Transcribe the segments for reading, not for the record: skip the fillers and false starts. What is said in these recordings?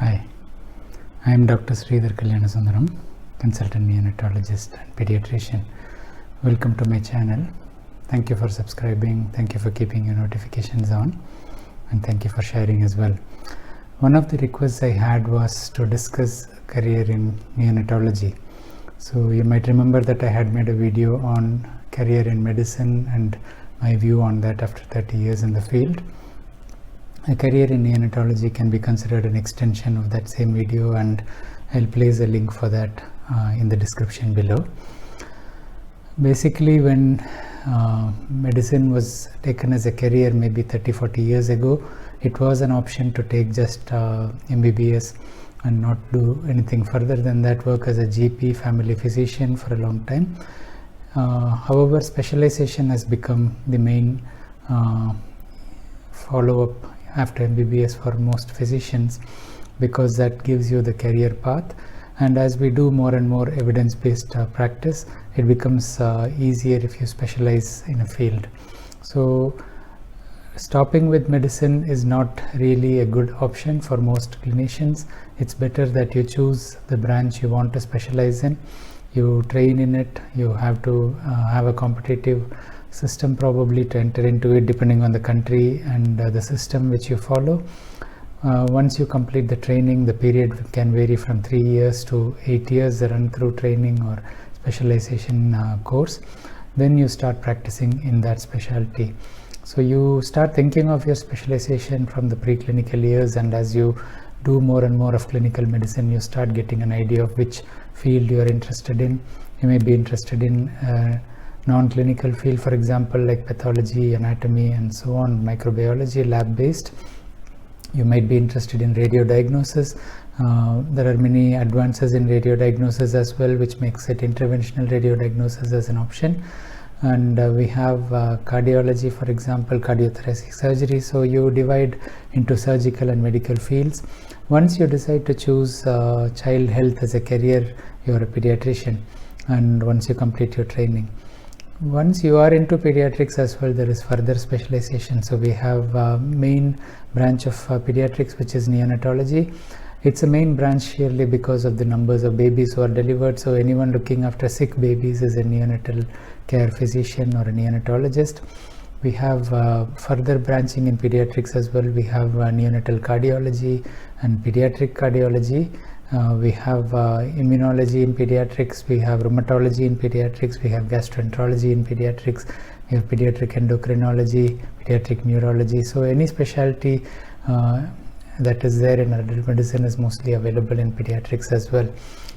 Hi, I am Dr. Sridhar Kalyanasundram, consultant neonatologist and pediatrician. Welcome to my channel. Thank you for subscribing, thank you for keeping your notifications on, and thank you for sharing as well. One of the requests I had was to discuss career in neonatology. So you might remember that I had made a video on career in medicine and my view on that after 30 years in the field. A career in neonatology can be considered an extension of that same video, and I'll place a link for that in the description below. Basically, when medicine was taken as a career maybe 30-40 years ago, it was an option to take just MBBS and not do anything further than that, work as a GP, family physician for a long time. However, specialization has become the main follow-up after MBBS for most physicians, because that gives you the career path. And as we do more and more evidence-based practice, it becomes easier if you specialize in a field. So stopping with medicine is not really a good option for most clinicians. It's better that you choose the branch you want to specialize in, you train in it, you have to have a competitive system probably to enter into it, depending on the country and the system which you follow. Once you complete the training, the period can vary from 3 years to 8 years, the run-through training or specialization course. Then you start practicing in that specialty. So you start thinking of your specialization from the preclinical years, and as you do more and more of clinical medicine, you start getting an idea of which field you are interested in. You may be interested in non-clinical field, for example, like pathology, anatomy, and so on, microbiology, lab-based. You might be interested in radiodiagnosis. There are many advances in radiodiagnosis as well, which makes it interventional radiodiagnosis as an option. And we have cardiology, for example, cardiothoracic surgery. So you divide into surgical and medical fields. Once you decide to choose child health as a career, you are a pediatrician, and once you complete your training. Once you are into pediatrics as well, there is further specialization. So we have main branch of pediatrics, which is neonatology. It's a main branch sheerly because of the numbers of babies who are delivered. So anyone looking after sick babies is a neonatal care physician or a neonatologist. We have further branching in pediatrics as well. We have neonatal cardiology and pediatric cardiology. We have immunology in pediatrics, we have rheumatology in pediatrics, we have gastroenterology in pediatrics, we have pediatric endocrinology, pediatric neurology. So any specialty that is there in adult medicine is mostly available in pediatrics as well.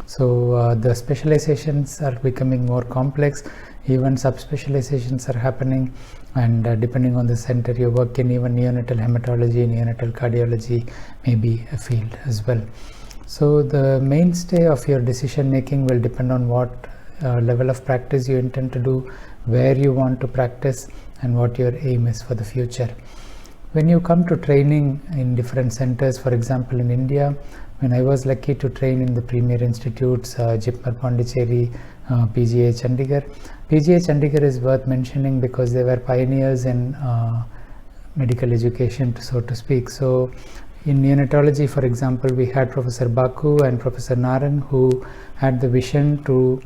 So the specializations are becoming more complex, even subspecializations are happening, and depending on the center you work in, even neonatal hematology, neonatal cardiology may be a field as well. So the mainstay of your decision making will depend on what level of practice you intend to do, where you want to practice, and what your aim is for the future. When you come to training in different centers, for example in India, when I was lucky to train in the premier institutes, JIPMER Pondicherry, PGI Chandigarh. PGI Chandigarh is worth mentioning because they were pioneers in medical education, so to speak. So in neonatology, for example, we had Professor Baku and Professor Naran, who had the vision to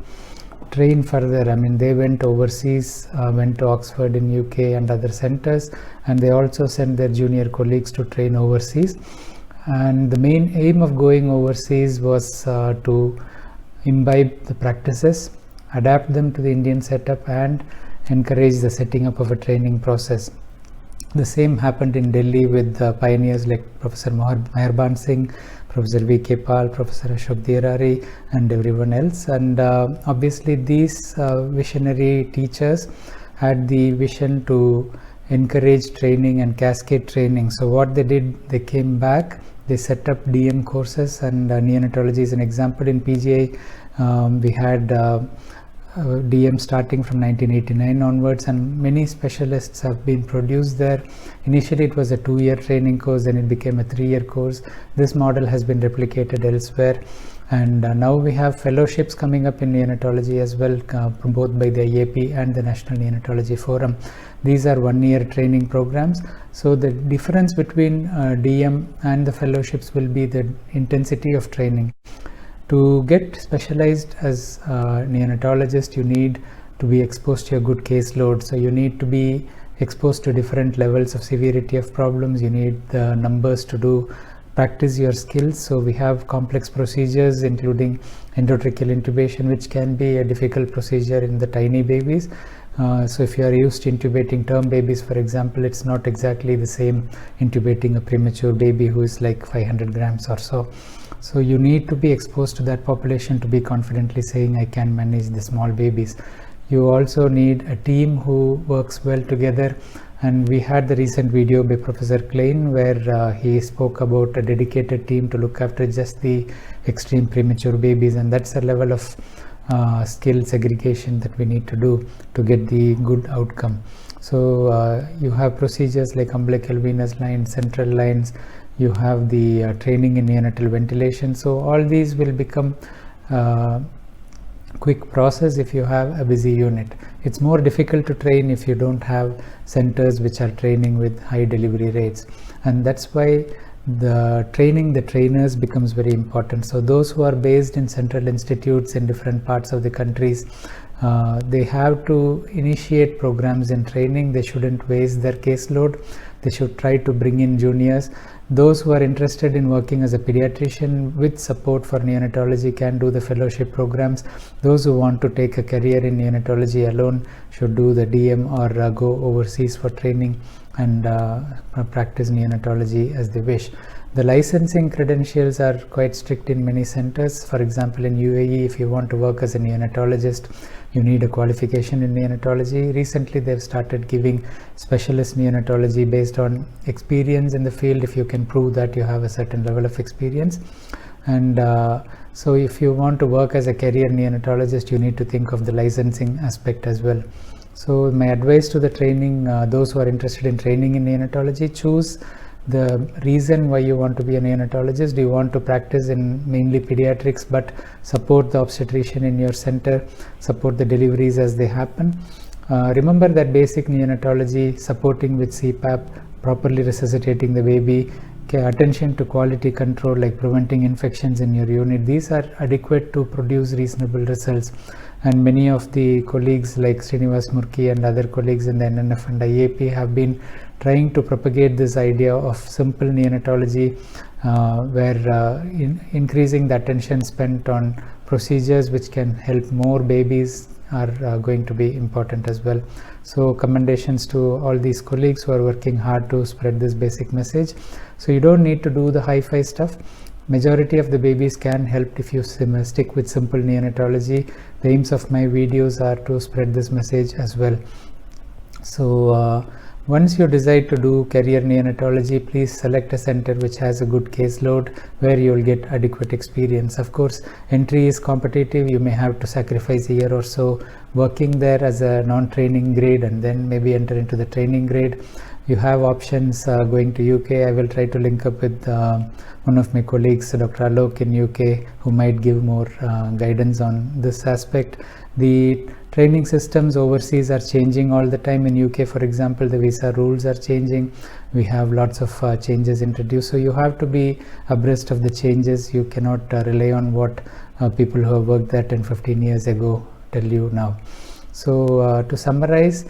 train further. I mean, they went overseas, went to Oxford in UK and other centers, and they also sent their junior colleagues to train overseas. And the main aim of going overseas was to imbibe the practices, adapt them to the Indian setup, and encourage the setting up of a training process. The same happened in Delhi with pioneers like Professor Meherban Singh, Professor V.K. Pal, Professor Ashok Dierari, and everyone else. And obviously these visionary teachers had the vision to encourage training and cascade training. So what they did, they came back, they set up DM courses, and neonatology is an example. In PGI, we had DM starting from 1989 onwards, and many specialists have been produced there. Initially it was a 2-year training course, then it became a 3-year course. This model has been replicated elsewhere, and now we have fellowships coming up in neonatology as well, both by the IAP and the National Neonatology Forum. These are 1-year training programs. So the difference between DM and the fellowships will be the intensity of training. To get specialized as a neonatologist, you need to be exposed to a good caseload. So you need to be exposed to different levels of severity of problems. You need the numbers to practice your skills. So we have complex procedures including endotracheal intubation, which can be a difficult procedure in the tiny babies. So if you are used to intubating term babies, for example, it's not exactly the same intubating a premature baby who is like 500 grams or so. So you need to be exposed to that population to be confidently saying, I can manage the small babies. You also need a team who works well together. And we had the recent video by Professor Klein where he spoke about a dedicated team to look after just the extreme premature babies. And that's a level of skill segregation that we need to do to get the good outcome. So you have procedures like umbilical venous lines, central lines, you have the training in neonatal ventilation. So all these will become quick process if you have a busy unit. It's more difficult to train if you don't have centers which are training with high delivery rates, and that's why the training the trainers becomes very important. So those who are based in central institutes in different parts of the countries, they have to initiate programs in training. They shouldn't waste their caseload. They should try to bring in juniors. Those who are interested in working as a pediatrician with support for neonatology can do the fellowship programs. Those who want to take a career in neonatology alone should do the DM or go overseas for training and practice neonatology as they wish. The licensing credentials are quite strict in many centers. For example, in UAE, if you want to work as a neonatologist, you need a qualification in neonatology. Recently, they've started giving specialist neonatology based on experience in the field, if you can prove that you have a certain level of experience. And so if you want to work as a career neonatologist, you need to think of the licensing aspect as well. So my advice to the training, those who are interested in training in neonatology, choose the reason why you want to be a neonatologist. Do you want to practice in mainly pediatrics but support the obstetrician in your center, support the deliveries as they happen? Remember that basic neonatology, supporting with CPAP, properly resuscitating the baby, attention to quality control like preventing infections in your unit, these are adequate to produce reasonable results. And many of the colleagues like Srinivas Murki and other colleagues in the NNF and IAP have been trying to propagate this idea of simple neonatology, where increasing the attention spent on procedures which can help more babies are going to be important as well. So commendations to all these colleagues who are working hard to spread this basic message. So you don't need to do the hi-fi stuff. Majority of the babies can help if you stick with simple neonatology. The aims of my videos are to spread this message as well. So once you decide to do career neonatology, please select a center which has a good caseload where you will get adequate experience. Of course, entry is competitive. You may have to sacrifice a year or so working there as a non-training grade and then maybe enter into the training grade. You have options going to UK. I will try to link up with one of my colleagues, Dr. Alok in UK, who might give more guidance on this aspect. The training systems overseas are changing all the time. In UK, for example, the visa rules are changing. We have lots of changes introduced. So you have to be abreast of the changes. You cannot rely on what people who have worked there 10-15 years ago tell you now. So to summarize,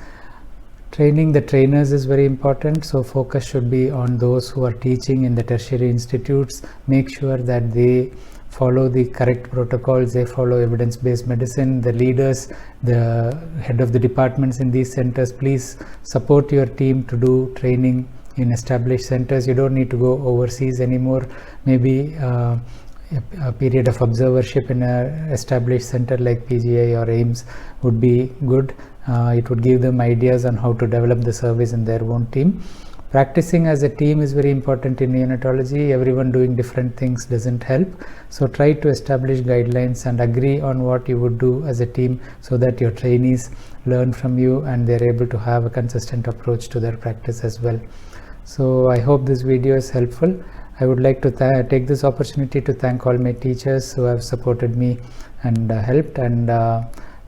training the trainers is very important. So focus should be on those who are teaching in the tertiary institutes. Make sure that they follow the correct protocols, they follow evidence-based medicine. The leaders, the head of the departments in these centers, please support your team to do training in established centers. You don't need to go overseas anymore. Maybe a period of observership in an established center like PGI or AIIMS would be good. It would give them ideas on how to develop the service in their own team. Practicing as a team is very important in neonatology. Everyone doing different things doesn't help. So try to establish guidelines and agree on what you would do as a team, so that your trainees learn from you and they're able to have a consistent approach to their practice as well. So I hope this video is helpful. I would like to take this opportunity to thank all my teachers who have supported me and helped, and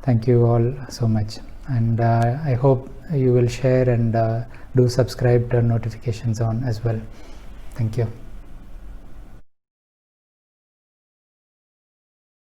thank you all so much. And I hope you will share and do subscribe, turn notifications on as well. Thank you.